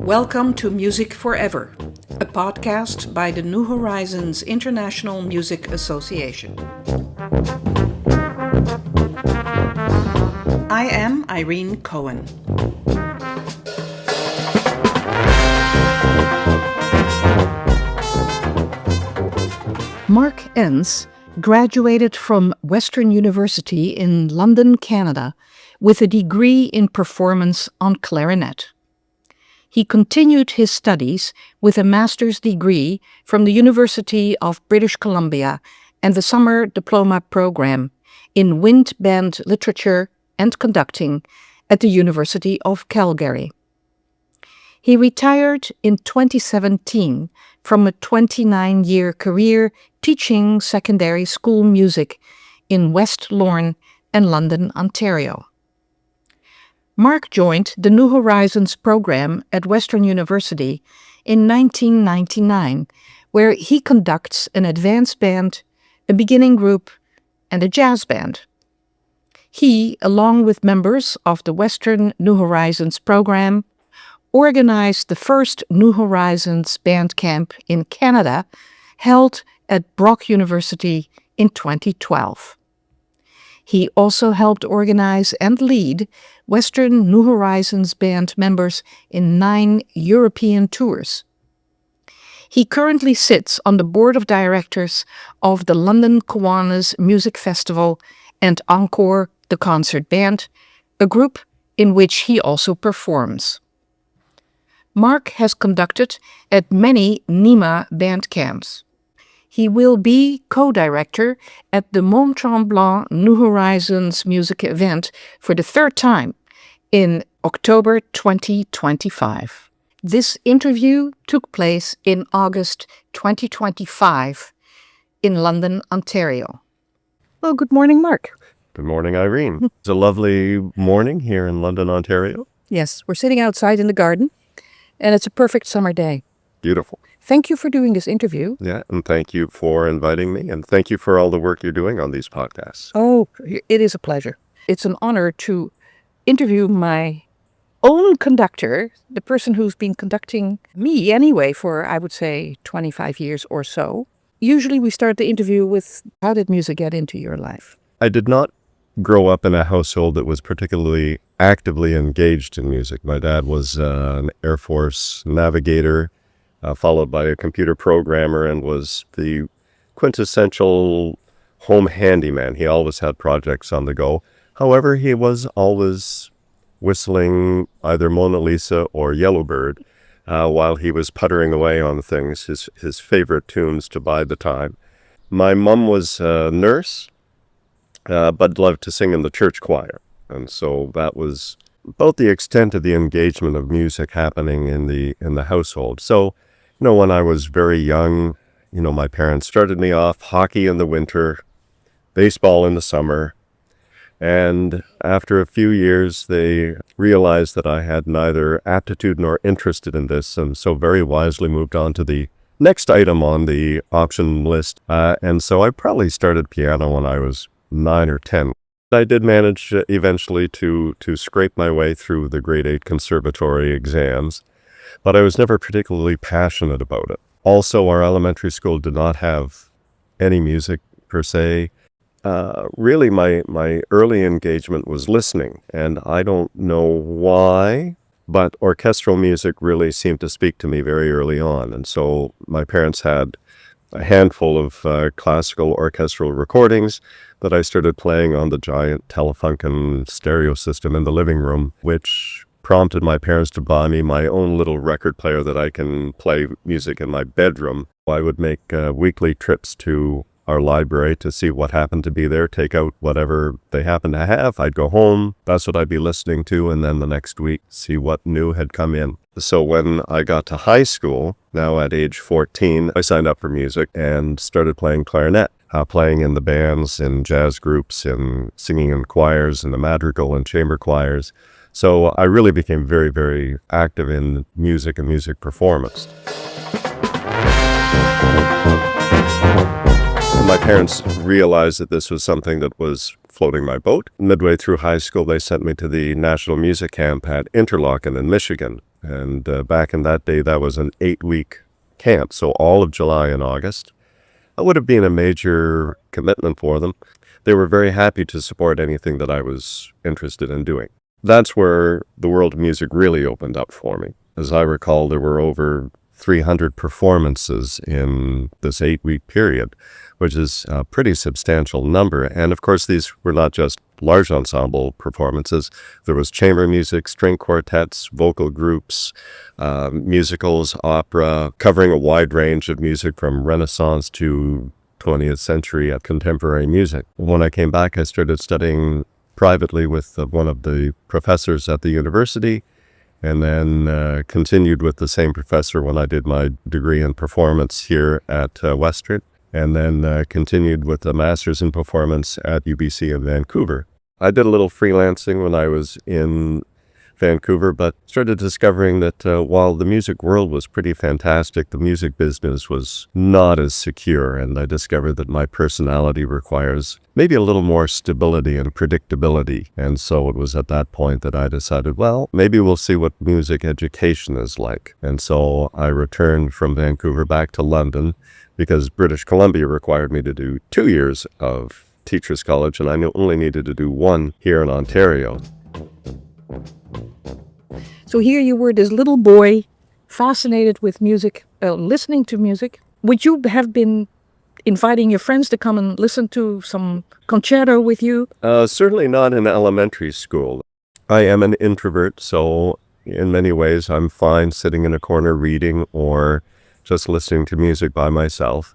Welcome to Music Forever, a podcast by the New Horizons International Music Association. I am Irene Cohen. Mark Enns graduated from Western University in London, Canada, with a degree in performance on clarinet. He continued his studies with a master's degree from the University of British Columbia and the summer diploma program in wind band literature and conducting at the University of Calgary. He retired in 2017 from a 29-year career teaching secondary school music in West Lorne and London, Ontario. Mark joined the New Horizons program at Western University in 1999, where he conducts an advanced band, a beginning group, and a jazz band. He, along with members of the Western New Horizons program, organized the first New Horizons band camp in Canada, held at Brock University in 2012. He also helped organize and lead Western New Horizons band members in 9 European tours. He currently sits on the board of directors of the London Kiwanis Music Festival and Encore, the concert band, a group in which he also performs. Mark has conducted at many NHIMA band camps. He will be co-director at the Mont Tremblant New Horizons Music Event for the third time in October 2025. This interview took place in August 2025 in London, Ontario. Well, good morning, Mark. Good morning, Irene. It's a lovely morning here in London, Ontario. Yes, we're sitting outside in the garden, and it's a perfect summer day. Beautiful. Thank you for doing this interview. Yeah, and thank you for inviting me, and thank you for all the work you're doing on these podcasts. Oh, it is a pleasure. It's an honor to interview my own conductor, the person who's been conducting me anyway for, I would say, 25 years or so. Usually we start the interview with, how did music get into your life? I did not grow up in a household that was particularly actively engaged in music. My dad was an Air Force navigator, followed by a computer programmer, and was the quintessential home handyman. He always had projects on the go. However, he was always whistling either Mona Lisa or Yellowbird while he was puttering away on things, his favorite tunes to bide the time. My mom was a nurse, but loved to sing in the church choir. And so that was about the extent of the engagement of music happening in the household. So, when I was very young, my parents started me off hockey in the winter, baseball in the summer. And after a few years, they realized that I had neither aptitude nor interest in this, and so very wisely moved on to the next item on the option list. And so I probably started piano when I was 9 or 10. I did manage eventually to scrape my way through the grade 8 conservatory exams, but I was never particularly passionate about it. Also, our elementary school did not have any music per se. Really, my early engagement was listening, and I don't know why, but orchestral music really seemed to speak to me very early on. And so my parents had a handful of classical orchestral recordings that I started playing on the giant Telefunken stereo system in the living room, which prompted my parents to buy me my own little record player that I can play music in my bedroom. I would make weekly trips to our library to see what happened to be there, take out whatever they happened to have. I'd go home, that's what I'd be listening to, and then the next week see what new had come in. So when I got to high school, now at age 14, I signed up for music and started playing clarinet, playing in the bands, in jazz groups, and singing in choirs, in the madrigal and chamber choirs. So I really became very, very active in music and music performance. my parents realized that this was something that was floating my boat. Midway through high school, they sent me to the National Music Camp at Interlochen in Michigan. And back in that day, that was an 8-week camp, so all of July and August. That would have been a major commitment for them. They were very happy to support anything that I was interested in doing. That's where the world of music really opened up for me. As I recall, there were over 300 performances in this 8-week period, which is a pretty substantial number. And of course, these were not just large ensemble performances. There was chamber music, string quartets, vocal groups, musicals, opera, covering a wide range of music from Renaissance to 20th century contemporary music. When I came back, I started studying privately with one of the professors at the university, and then continued with the same professor when I did my degree in performance here at Western, and then continued with a master's in performance at UBC in Vancouver. I did a little freelancing when I was in Vancouver, but started discovering that while the music world was pretty fantastic, the music business was not as secure, and I discovered that my personality requires maybe a little more stability and predictability. And so it was at that point that I decided, well, maybe we'll see what music education is like. And so I returned from Vancouver back to London because British Columbia required me to do 2 years of teacher's college, and I only needed to do 1 here in Ontario. So here you were, this little boy, fascinated with music, listening to music. Would you have been inviting your friends to come and listen to some concerto with you? Certainly not in elementary school. I am an introvert, so in many ways I'm fine sitting in a corner reading or just listening to music by myself.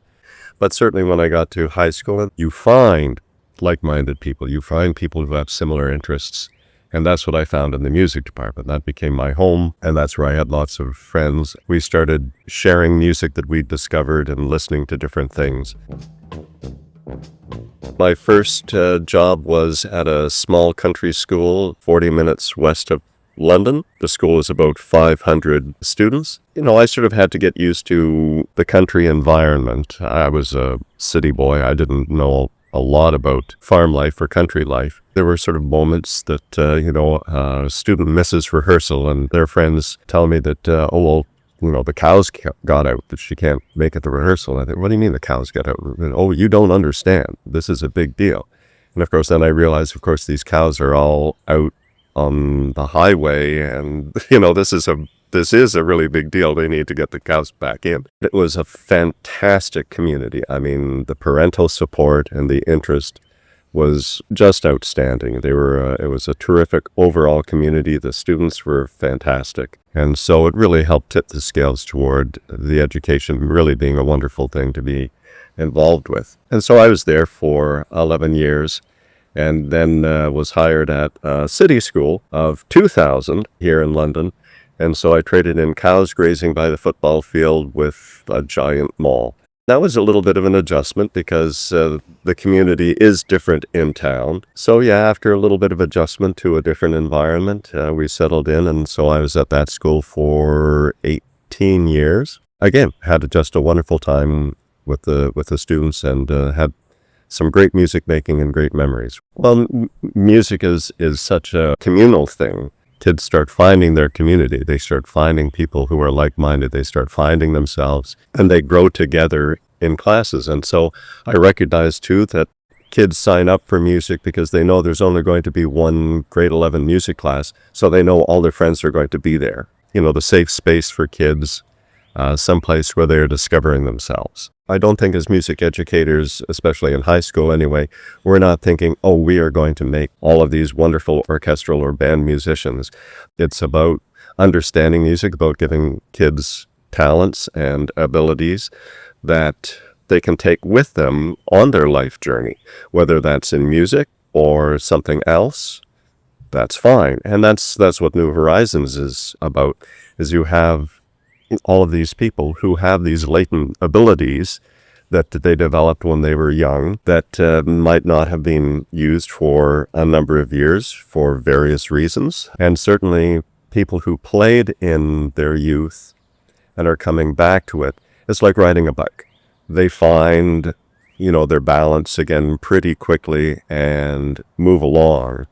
But certainly when I got to high school, you find like-minded people. You find people who have similar interests. And that's what I found in the music department. That became my home, and that's where I had lots of friends. We started sharing music that we'd discovered and listening to different things. My first job was at a small country school 40 minutes west of London. The school is about 500 students. I sort of had to get used to the country environment. I was a city boy. I didn't know a lot about farm life or country life. There were sort of moments that, a student misses rehearsal and their friends tell me that, the cows got out, that she can't make it to rehearsal. And I think, what do you mean the cows got out? And, oh, you don't understand. This is a big deal. And of course, then I realized, of course, these cows are all out on the highway, and, this is a really big deal. They need to get the cows back in. It was a fantastic community. I mean, the parental support and the interest was just outstanding. It was a terrific overall community. The students were fantastic. And so it really helped tip the scales toward the education really being a wonderful thing to be involved with. And so I was there for 11 years. And then was hired at a city school of 2,000 here in London. And so I traded in cows grazing by the football field with a giant mall. That was a little bit of an adjustment because the community is different in town. So yeah, after a little bit of adjustment to a different environment, we settled in. And so I was at that school for 18 years. Again, had just a wonderful time with the students and had some great music making and great memories. Well, music is such a communal thing. Kids start finding their community. They start finding people who are like-minded. They start finding themselves, and they grow together in classes. And so I recognize, too, that kids sign up for music because they know there's only going to be one grade 11 music class, so they know all their friends are going to be there. The safe space for kids, someplace where they're discovering themselves. I don't think as music educators, especially in high school anyway, we're not thinking, oh, we are going to make all of these wonderful orchestral or band musicians. It's about understanding music, about giving kids talents and abilities that they can take with them on their life journey, whether that's in music or something else. That's fine. And that's what New Horizons is about, is you have all of these people who have these latent abilities that they developed when they were young that might not have been used for a number of years for various reasons. And certainly people who played in their youth and are coming back to it, it's like riding a bike. They find their balance again pretty quickly and move along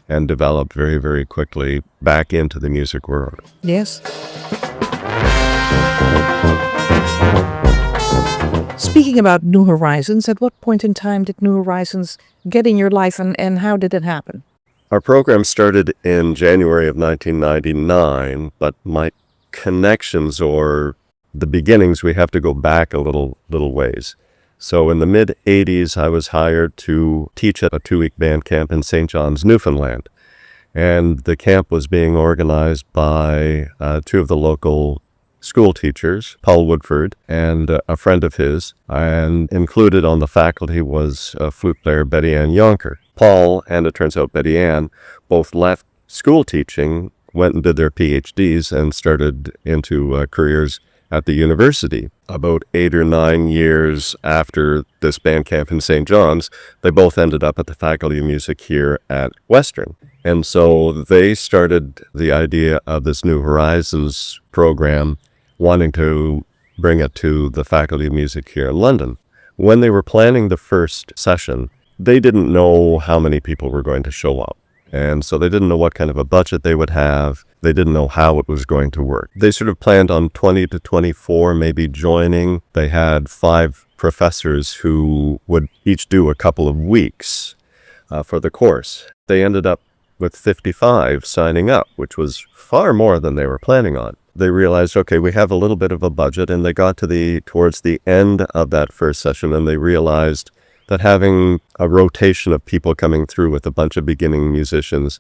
and develop very, very quickly back into the music world. Yes. Speaking about New Horizons, at what point in time did New Horizons get in your life, and how did it happen? Our program started in January of 1999, but my connections or the beginnings, we have to go back a little ways. So in the mid-'80s, I was hired to teach at a 2-week band camp in St. John's, Newfoundland. And the camp was being organized by 2 of the local school teachers, Paul Woodford and a friend of his, and included on the faculty was flute player Betty Ann Yonker. Paul, and it turns out Betty Ann, both left school teaching, went and did their PhDs, and started into careers at the university. About 8 or 9 years after this band camp in St. John's, they both ended up at the Faculty of Music here at Western. And so they started the idea of this New Horizons program, wanting to bring it to the Faculty of Music here in London. When they were planning the first session, they didn't know how many people were going to show up. And so they didn't know what kind of a budget they would have. They didn't know how it was going to work. They sort of planned on 20 to 24 maybe joining. They had 5 professors who would each do a couple of weeks for the course. They ended up with 55 signing up, which was far more than they were planning on. They realized, okay, we have a little bit of a budget, and they got towards the end of that first session, and they realized that having a rotation of people coming through with a bunch of beginning musicians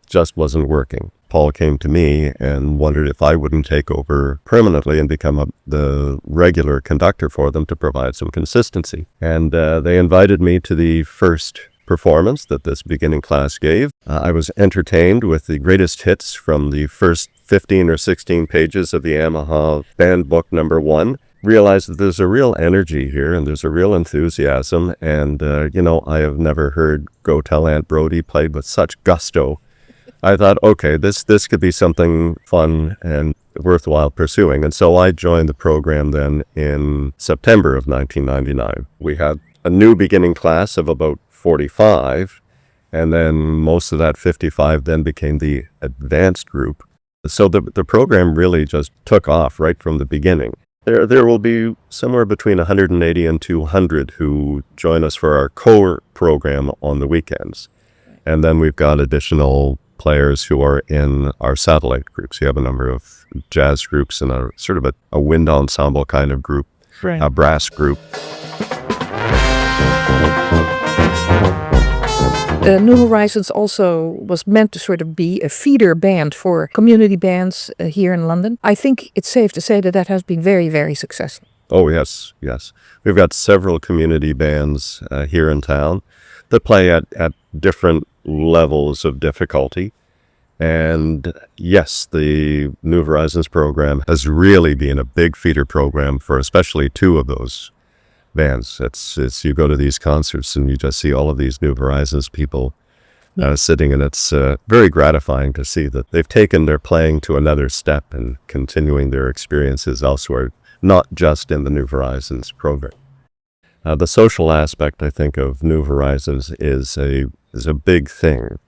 just wasn't working. Paul came to me and wondered if I wouldn't take over permanently and become the regular conductor for them to provide some consistency. And they invited me to the first performance that this beginning class gave. I was entertained with the greatest hits from the first 15 or 16 pages of the Yamaha band book number 1. Realized that there's a real energy here and there's a real enthusiasm. And, I have never heard Go Tell Aunt Brodie played with such gusto. I thought, okay, this could be something fun and worthwhile pursuing. And so I joined the program then in September of 1999. We had a new beginning class of about 45, and then most of that 55 then became the advanced group. So the program really just took off right from the beginning. There will be somewhere between 180 and 200 who join us for our core program on the weekends. And then we've got additional players who are in our satellite groups. You have a number of jazz groups and a sort of a wind ensemble kind of group, Right. a brass group. New Horizons also was meant to sort of be a feeder band for community bands here in London. I think it's safe to say that has been very, very successful. Oh, yes. We've got several community bands here in town that play at different levels of difficulty. And yes, the New Horizons program has really been a big feeder program for especially 2 of those bands. It's you go to these concerts and you just see all of these New Horizons people sitting, and it's very gratifying to see that they've taken their playing to another step and continuing their experiences elsewhere, not just in the New Horizons program. The social aspect, I think, of New Horizons is a big thing.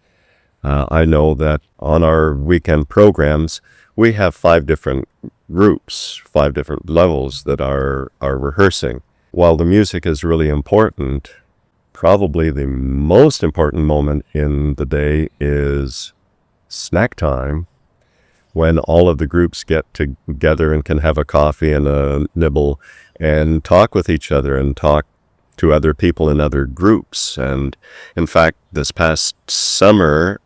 I know that on our weekend programs, we have 5 different groups, 5 different levels that are rehearsing. While the music is really important, probably the most important moment in the day is snack time, when all of the groups get together and can have a coffee and a nibble and talk with each other and talk to other people in other groups. And in fact, this past summer,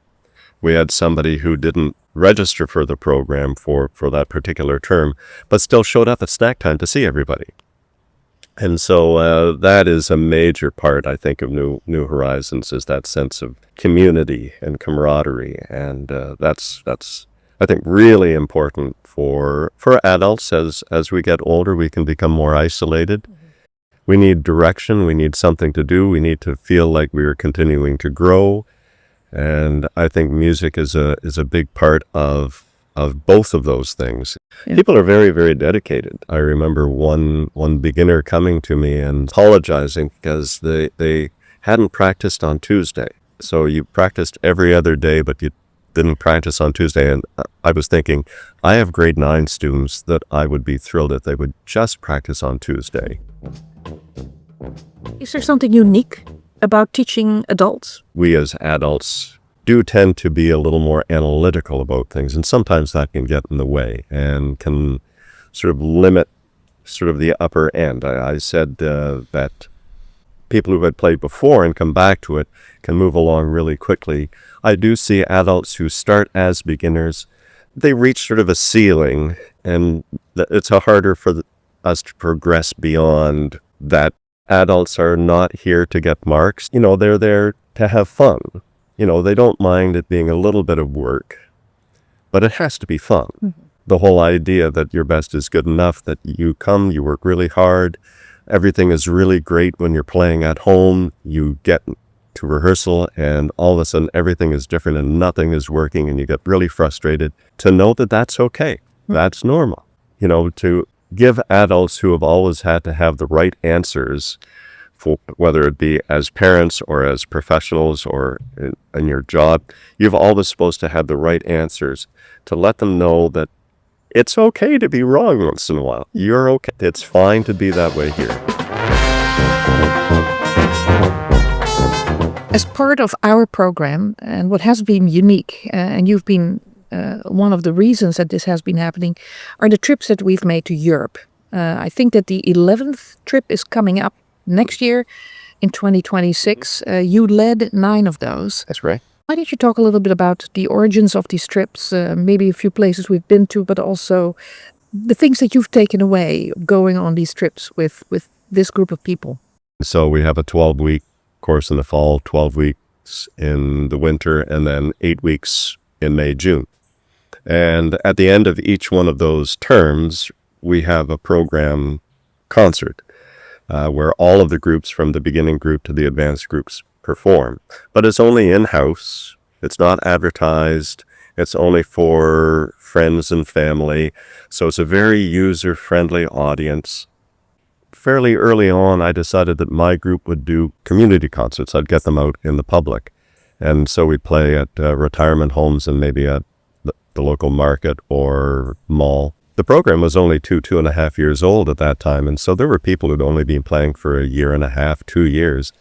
we had somebody who didn't register for the program for that particular term, but still showed up at snack time to see everybody. And so that is a major part, I think, of New Horizons, is that sense of community and camaraderie. And that's I think, really important for adults. As we get older, we can become more isolated. Mm-hmm. We need direction. We need something to do. We need to feel like we are continuing to grow. And I think music is a big part of of both of those things. Yeah. People are very, very dedicated. I remember one beginner coming to me and apologizing because they hadn't practiced on Tuesday. So you practiced every other day, but you didn't practice on Tuesday. And I was thinking, I have grade 9 students that I would be thrilled if they would just practice on Tuesday. Is there something unique about teaching adults? We as adults do tend to be a little more analytical about things, and sometimes that can get in the way and can sort of limit sort of the upper end. I said that people who had played before and come back to it can move along really quickly. I do see adults who start as beginners. They reach sort of a ceiling, and it's harder for us to progress beyond that. Adults are not here to get marks. They're there to have fun. They don't mind it being a little bit of work, but it has to be fun. Mm-hmm. The whole idea that your best is good enough, that you you work really hard, everything is really great when you're playing at home, you get to rehearsal and all of a sudden everything is different and nothing is working and you get really frustrated. To know that that's okay, mm-hmm. That's normal. To give adults who have always had to have the right answers, for whether it be as parents or as professionals or in your job, you've always supposed to have the right answers, to let them know that it's okay to be wrong once in a while. You're okay. It's fine to be that way here. As part of our program, and what has been unique, and you've been one of the reasons that this has been happening, are the trips that we've made to Europe. I think that the 11th trip is coming up next year in 2026. You led 9 of those. That's right. Why don't you talk a little bit about the origins of these trips, maybe a few places we've been to, but also the things that you've taken away going on these trips with this group of people? So we have a 12-week course in the fall, 12 weeks in the winter, and then 8 weeks in May, June. And at the end of each one of those terms, we have a program concert where all of the groups from the beginning group to the advanced groups perform. But it's only in-house. It's not advertised. It's only for friends and family. So it's a very user-friendly audience. Fairly early on, I decided that my group would do community concerts. I'd get them out in the public. And so we'd play at retirement homes and maybe at the local market or mall. The program was only 2.5 years old at that time, and so there were people who'd only been playing for 1.5 years, 2 years.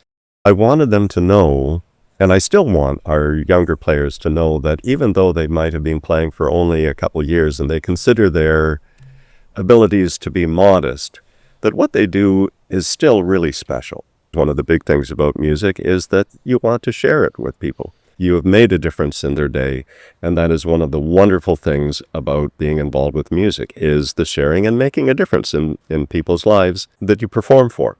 I wanted them to know, and I still want our younger players to know, that even though they might have been playing for only a couple years and they consider their abilities to be modest, that what they do is still really special. One of the big things about music is that you want to share it with people. You have made a difference in their day, and that is one of the wonderful things about being involved with music, is the sharing and making a difference in people's lives that you perform for.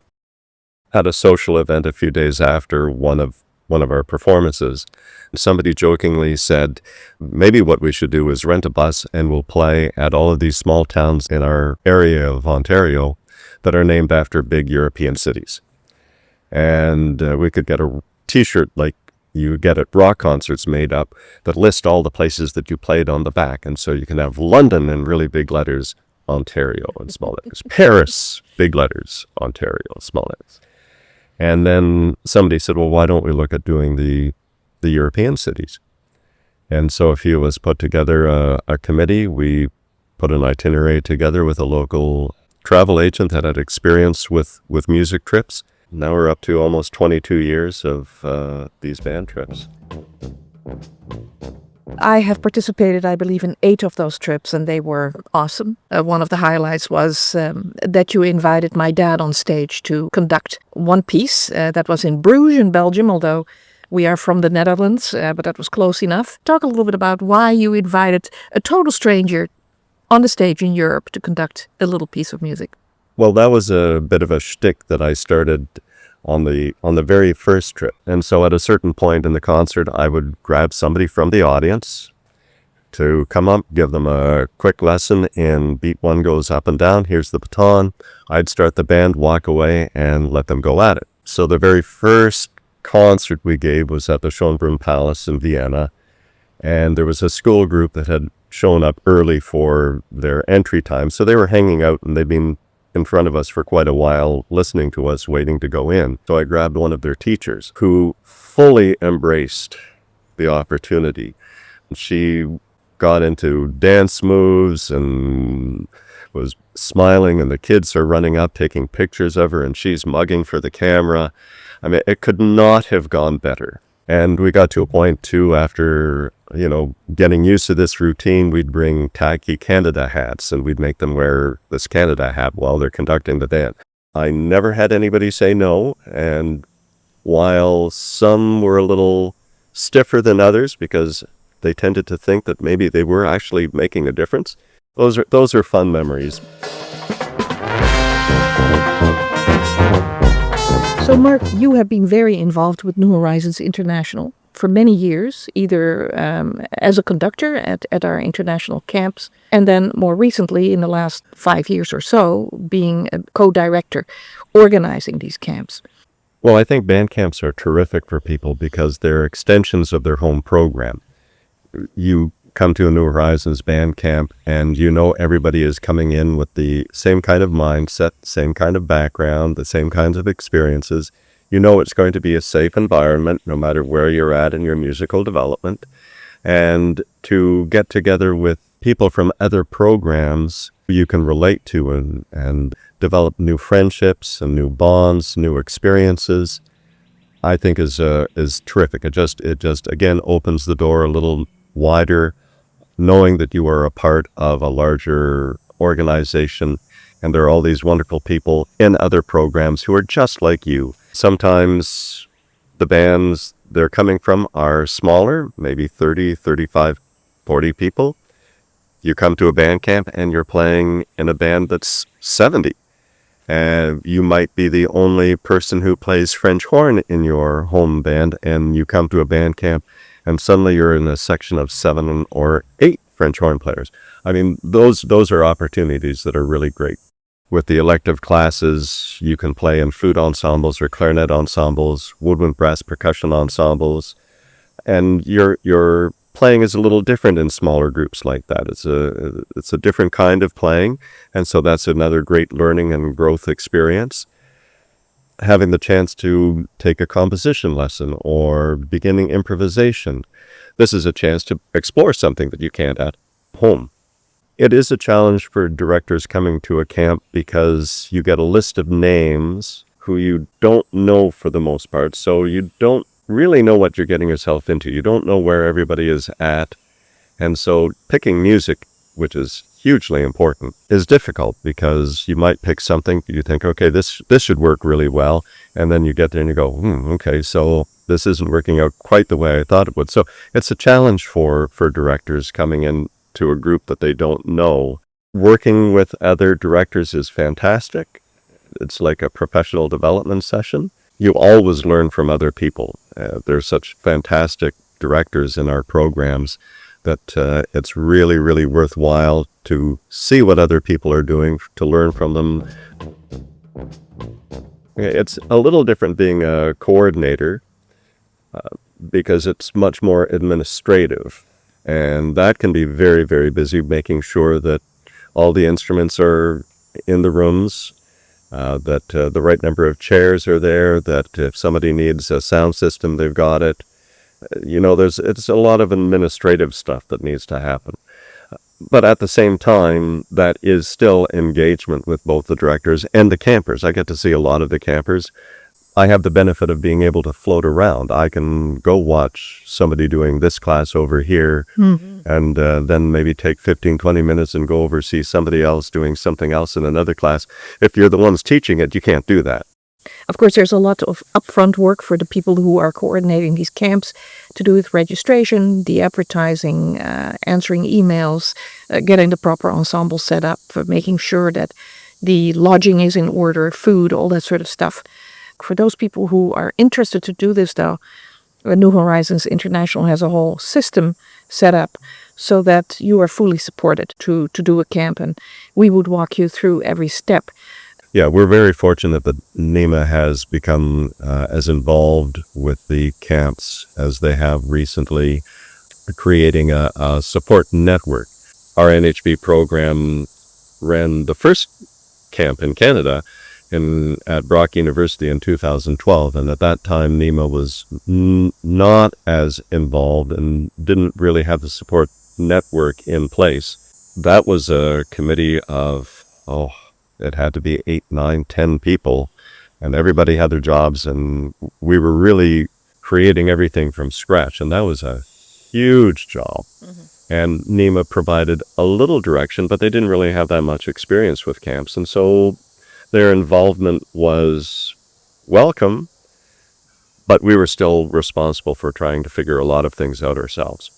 At a social event a few days after one of our performances, somebody jokingly said, maybe what we should do is rent a bus and we'll play at all of these small towns in our area of Ontario that are named after big European cities. And we could get a t-shirt like you get at rock concerts made up that list all the places that you played on the back. And so you can have London in really big letters, Ontario in small letters, Paris, big letters, Ontario in small letters. And then somebody said, well, why don't we look at doing the European cities? And so a few of us put together a committee. We put an itinerary together with a local travel agent that had experience with music trips. Now we're up to almost 22 years of these band trips. I have participated, I believe, in 8 of those trips, and they were awesome. One of the highlights was that you invited my dad on stage to conduct one piece that was in Bruges in Belgium, although we are from the Netherlands, but that was close enough. Talk a little bit about why you invited a total stranger on the stage in Europe to conduct a little piece of music. Well, that was a bit of a shtick that I started on the very first trip. And so at a certain point in the concert, I would grab somebody from the audience to come up, give them a quick lesson in beat 1 goes up and down, here's the baton. I'd start the band, walk away, and let them go at it. So the very first concert we gave was at the Schönbrunn Palace in Vienna. And there was a school group that had shown up early for their entry time. So they were hanging out, and they've been in front of us for quite a while, listening to us, waiting to go in. So I grabbed one of their teachers who fully embraced the opportunity. She got into dance moves and was smiling, and the kids are running up, taking pictures of her, and she's mugging for the camera. I mean, it could not have gone better. And we got to a point too, after, getting used to this routine, we'd bring tacky Canada hats, and we'd make them wear this Canada hat while they're conducting the band. I never had anybody say no, and while some were a little stiffer than others because they tended to think that maybe they were actually making a difference, those are fun memories. So, Mark, you have been very involved with New Horizons International for many years, either as a conductor at our international camps, and then more recently, in the last 5 years or so, being a co-director, organizing these camps. Well, I think band camps are terrific for people because they're extensions of their home program. You come to a New Horizons band camp, and everybody is coming in with the same kind of mindset, same kind of background, the same kinds of experiences. It's going to be a safe environment no matter where you're at in your musical development. And to get together with people from other programs you can relate to and develop new friendships and new bonds, new experiences, I think is terrific. It just again opens the door a little wider, knowing that you are a part of a larger organization, and there are all these wonderful people in other programs who are just like you. Sometimes the bands they're coming from are smaller, maybe 30, 35, 40 people. You come to a band camp and you're playing in a band that's 70. And you might be the only person who plays French horn in your home band, and you come to a band camp and suddenly you're in a section of 7 or 8 French horn players. I mean, those are opportunities that are really great. With the elective classes, you can play in flute ensembles or clarinet ensembles, woodwind brass percussion ensembles, and your playing is a little different in smaller groups like that. It's a different kind of playing, and so that's another great learning and growth experience. Having the chance to take a composition lesson or beginning improvisation, this is a chance to explore something that you can't at home. It is a challenge for directors coming to a camp because you get a list of names who you don't know for the most part, so you don't really know what you're getting yourself into. You don't know where everybody is at, and so picking music, which is hugely important, is difficult because you might pick something you think, okay, this should work really well, and then you get there and you go, okay, so this isn't working out quite the way I thought it would. So it's a challenge for directors coming in to a group that they don't know. Working with other directors is fantastic. It's like a professional development session. You always learn from other people. There's such fantastic directors in our programs that it's really, really worthwhile to see what other people are doing, to learn from them. It's a little different being a coordinator because it's much more administrative. And that can be very, very busy, making sure that all the instruments are in the rooms, that the right number of chairs are there, that if somebody needs a sound system, they've got it. It's a lot of administrative stuff that needs to happen. But at the same time, that is still engagement with both the directors and the campers. I get to see a lot of the campers. I have the benefit of being able to float around. I can go watch somebody doing this class over here, and then maybe take 15, 20 minutes and go over see somebody else doing something else in another class. If you're the ones teaching it, you can't do that. Of course, there's a lot of upfront work for the people who are coordinating these camps to do with registration, the advertising, answering emails, getting the proper ensemble set up, for making sure that the lodging is in order, food, all that sort of stuff. For those people who are interested to do this, though, New Horizons International has a whole system set up so that you are fully supported to do a camp, and we would walk you through every step. Yeah, we're very fortunate that NHIMA has become as involved with the camps as they have recently, creating a support network. our NHB program ran the first camp in Canada at Brock University in 2012, and at that time NHIMA was not as involved and didn't really have the support network in place. That was a committee of, it had to be 8, 9, 10 people, and everybody had their jobs, and we were really creating everything from scratch, and that was a huge job. And NHIMA provided a little direction, but they didn't really have that much experience with camps, and so their involvement was welcome, but we were still responsible for trying to figure a lot of things out ourselves.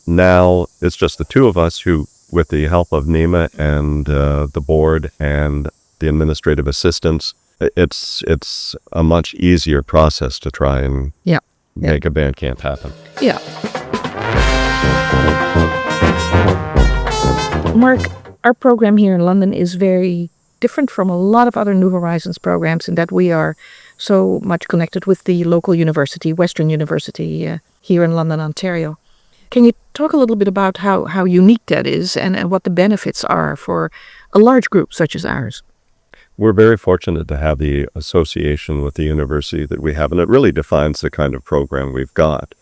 Now it's just the two of us who, with the help of NHIMA and the board and the administrative assistants, it's a much easier process to try and make a band camp happen. Yeah. Mark, our program here in London is very different from a lot of other New Horizons programs in that we are so much connected with the local university, Western University, here in London, Ontario. Can you talk a little bit about how unique that is and what the benefits are for a large group such as ours? We're very fortunate to have the association with the university that we have, and it really defines the kind of program we've got.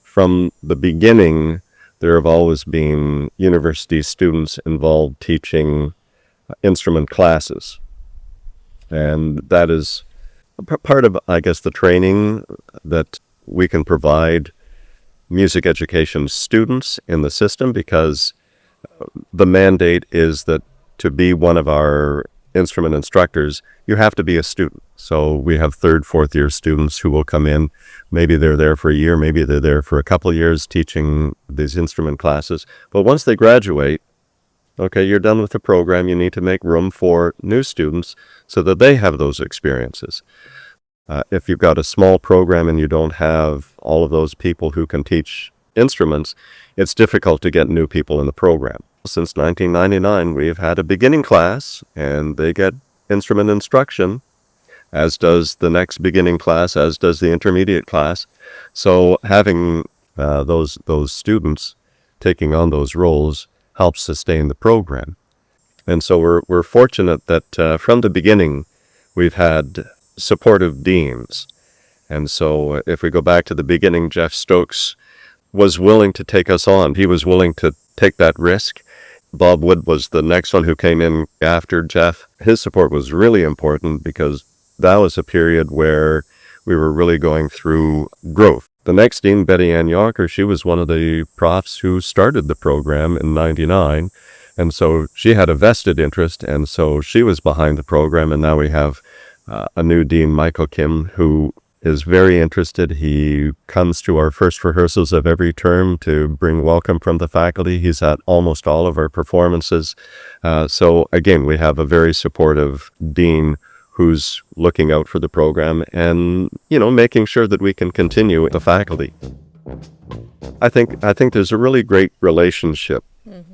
From the beginning, there have always been university students involved teaching instrument classes. And that is part of, I guess, the training that we can provide music education students in the system, because the mandate is that to be one of our instrument instructors, you have to be a student. So we have 3rd, 4th year students who will come in. Maybe they're there for a year, maybe they're there for a couple of years teaching these instrument classes. But once they graduate, okay, you're done with the program. You need to make room for new students so that they have those experiences. If you've got a small program and you don't have all of those people who can teach instruments, it's difficult to get new people in the program. Since 1999, we've had a beginning class, and they get instrument instruction, as does the next beginning class, as does the intermediate class. So having those students taking on those roles helps sustain the program. And so we're fortunate that from the beginning, we've had supportive deans. And so if we go back to the beginning, Jeff Stokes was willing to take us on. He was willing to take that risk. Bob Wood was the next one who came in after Jeff. His support was really important because that was a period where we were really going through growth. The next dean, Betty Ann Yonker, she was one of the profs who started the program in '99. And so she had a vested interest, and so she was behind the program. And now we have a new dean, Michael Kim, who is very interested. He comes to our first rehearsals of every term to bring welcome from the faculty. He's at almost all of our performances. So again, we have a very supportive dean who's looking out for the program and, making sure that we can continue the faculty. I think there's a really great relationship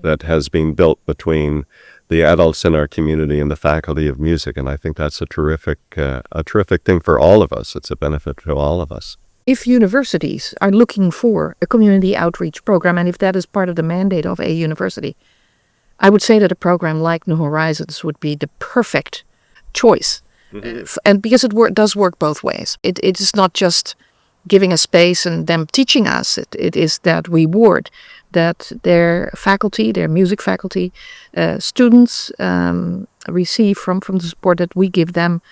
that has been built between the adults in our community and the faculty of music, and I think that's a terrific thing for all of us. It's a benefit to all of us. If universities are looking for a community outreach program, and if that is part of the mandate of a university, I would say that a program like New Horizons would be the perfect choice. And because it does work both ways. It is not just giving a space and them teaching us. It is that reward that their faculty, their music faculty, students receive from the support that we give them.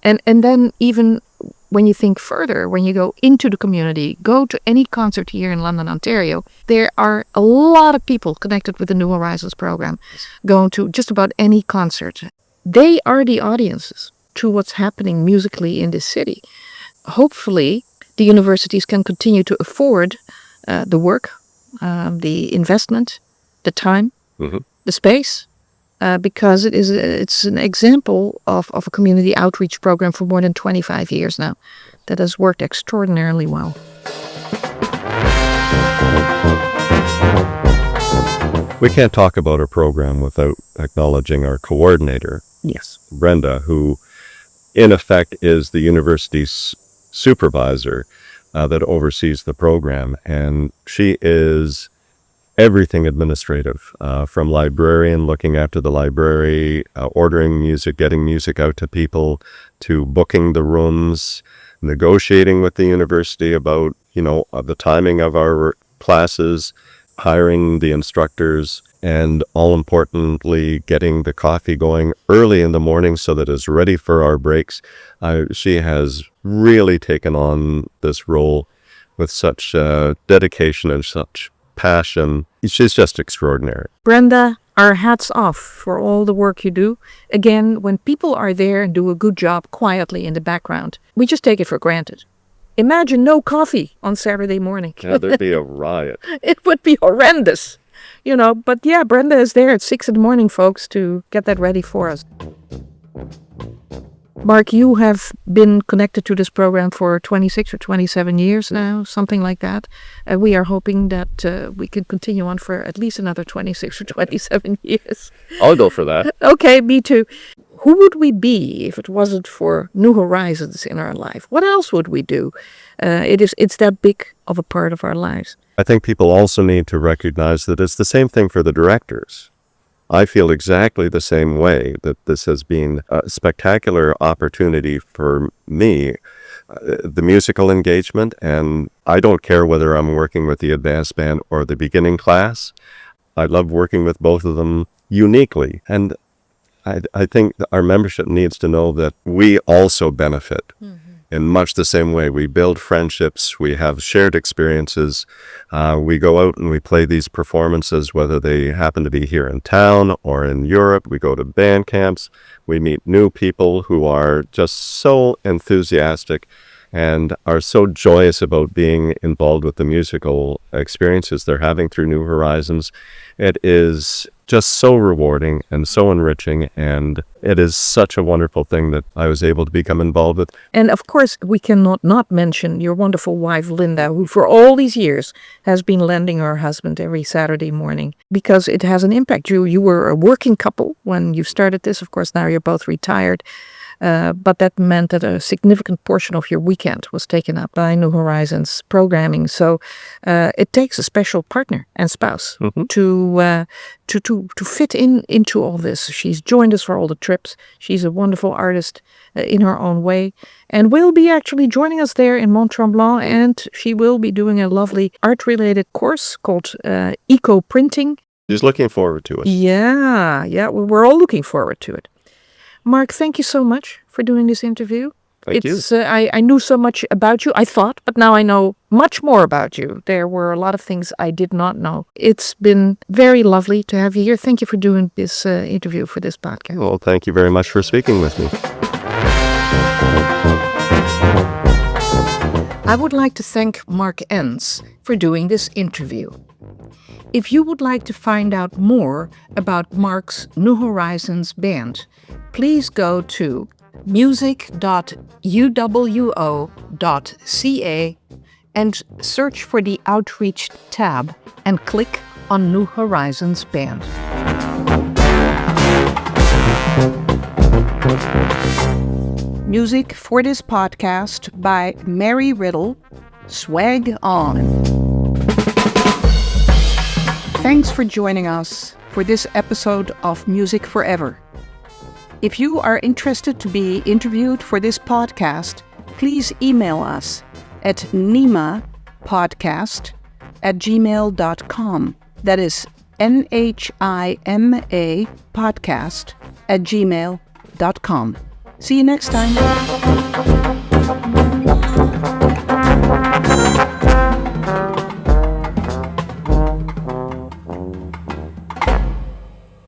And then even when you think further, when you go into the community, go to any concert here in London, Ontario, there are a lot of people connected with the New Horizons program going to just about any concert. They are the audiences to what's happening musically in this city. Hopefully, the universities can continue to afford the work, the investment, the time, the space, because it's an example of a community outreach program for more than 25 years now that has worked extraordinarily well. We can't talk about our program without acknowledging our coordinator, Yes, Brenda, who in effect is the university's supervisor that oversees the program. And she is everything administrative, from librarian, looking after the library, ordering music, getting music out to people, to booking the rooms, negotiating with the university about, the timing of our classes, hiring the instructors, and all importantly, getting the coffee going early in the morning so that it's ready for our breaks. She has really taken on this role with such dedication and such passion. She's just extraordinary. Brenda, our hats off for all the work you do. Again, when people are there and do a good job quietly in the background, we just take it for granted. Imagine no coffee on Saturday morning. Yeah, there'd be a riot. It would be horrendous, But yeah, Brenda is there at 6 a.m, folks, to get that ready for us. Mark, you have been connected to this program for 26 or 27 years now, something like that. We are hoping that we can continue on for at least another 26 or 27 years. I'll go for that. Okay, me too. Who would we be if it wasn't for New Horizons in our life? What else would we do? It's that big of a part of our lives. I think people also need to recognize that it's the same thing for the directors. I feel exactly the same way, that this has been a spectacular opportunity for me, the musical engagement, and I don't care whether I'm working with the advanced band or the beginning class. I love working with both of them uniquely, and I think that our membership needs to know that we also benefit. In much the same way. We build friendships, we have shared experiences, we go out and we play these performances, whether they happen to be here in town or in Europe. We go to band camps, we meet new people who are just so enthusiastic and are so joyous about being involved with the musical experiences they're having through New Horizons. It is just so rewarding and so enriching, and it is such a wonderful thing that I was able to become involved with. And of course, we cannot not mention your wonderful wife, Linda, who for all these years has been lending her husband every Saturday morning, because it has an impact. You were a working couple when you started this. Of course, now you're both retired. But that meant that a significant portion of your weekend was taken up by New Horizons programming. So it takes a special partner and spouse to fit into all this. She's joined us for all the trips. She's a wonderful artist in her own way, and will be actually joining us there in Mont Tremblant. And she will be doing a lovely art-related course called eco printing. She's looking forward to it. Yeah, we're all looking forward to it. Mark, thank you so much for doing this interview. Thank you. I knew so much about you, I thought, but now I know much more about you. There were a lot of things I did not know. It's been very lovely to have you here. Thank you for doing this interview for this podcast. Well, thank you very much for speaking with me. I would like to thank Mark Enns for doing this interview. If you would like to find out more about Mark's New Horizons band, please go to music.uwo.ca and search for the Outreach tab and click on New Horizons Band. Music for this podcast by Mary Riddle, Swag On. Thanks for joining us for this episode of Music Forever. If you are interested to be interviewed for this podcast, please email us at NHIMA@gmail.com. That is NHIMA podcast@gmail.com. See you next time.